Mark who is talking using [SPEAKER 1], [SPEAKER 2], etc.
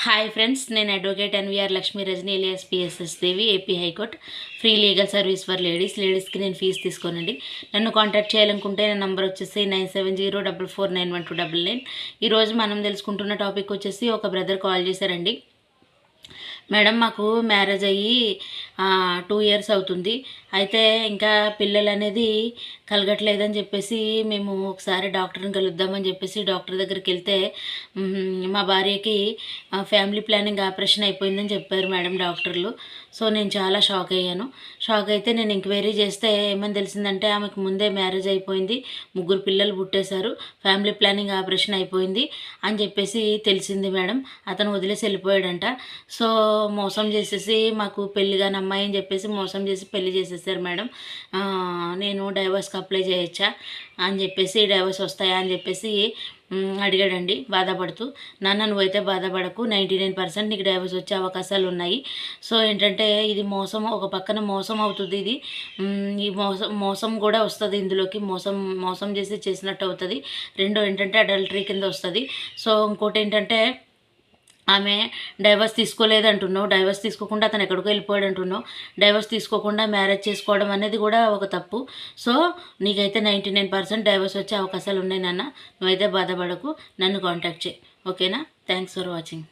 [SPEAKER 1] Hi friends, నేను advocate NVR Lakshmi Rajani alias PSS Devi, AP high court free legal service for లేడీస్కి నేను fee తీసుకోనండి. నన్ను contact చేయాలనుకుంటే నా నంబర్ వచ్చేసి 9704449299. ఈరోజు మనం తెలుసుకుంటున్న టాపిక్ వచ్చేసి ఒక బ్రదర్ కాల్ చేశారండి. మేడం, మాకు మ్యారేజ్ అయ్యి 2 ఇయర్స్ అవుతుంది. అయితే ఇంకా పిల్లలు అనేది కలగట్లేదని చెప్పేసి మేము ఒకసారి డాక్టర్ని కలుద్దామని చెప్పేసి డాక్టర్ దగ్గరికి వెళ్తే మా భార్యకి ఫ్యామిలీ ప్లానింగ్ ఆపరేషన్ అయిపోయిందని చెప్పారు మేడం డాక్టర్లు. సో నేను చాలా షాక్ అయ్యాను. షాక్ అయితే నేను ఎంక్వైరీ చేస్తే ఏమని తెలిసిందంటే ఆమెకు ముందే మ్యారేజ్ అయిపోయింది, 3 పిల్లలు పుట్టేశారు, ఫ్యామిలీ ప్లానింగ్ ఆపరేషన్ అయిపోయింది అని చెప్పేసి తెలిసింది మేడం. అతను వదిలేసి వెళ్ళిపోయాడంట. సో మోసం చేసేసి మాకు పెళ్లి కాని అమ్మాయి అని చెప్పేసి మోసం చేసి పెళ్లి చేసేసారు మేడం. నేను డైవర్స్కి అప్లై చేయొచ్చా అని చెప్పేసి, డైవర్స్ వస్తాయా అని చెప్పేసి అడిగాడండి బాధపడుతూ. నాన్న, నువ్వైతే బాధపడకు, 99% నీకు డైవర్స్ వచ్చే అవకాశాలు ఉన్నాయి. సో ఏంటంటే ఇది మోసం, ఒక పక్కన మోసం అవుతుంది. ఇది ఈ మోసం కూడా వస్తుంది ఇందులోకి, మోసం చేసినట్టు అవుతుంది. రెండో ఏంటంటే అడల్టరీ కింద వస్తుంది. సో ఇంకోటి ఏంటంటే ఆమె డైవర్స్ తీసుకోలేదంటున్నావు, డైవర్స్ తీసుకోకుండా అతను ఎక్కడికో వెళ్ళిపోయాడు అంటున్నావు. డైవర్స్ తీసుకోకుండా మ్యారేజ్ చేసుకోవడం అనేది కూడా ఒక తప్పు. సో నీకైతే 99% డైవర్స్ వచ్చే అవకాశాలు ఉన్నాయి నాన్న. నువ్వైతే బాధపడకు, నన్ను కాంటాక్ట్ చేయి. ఓకేనా? Thanks for watching.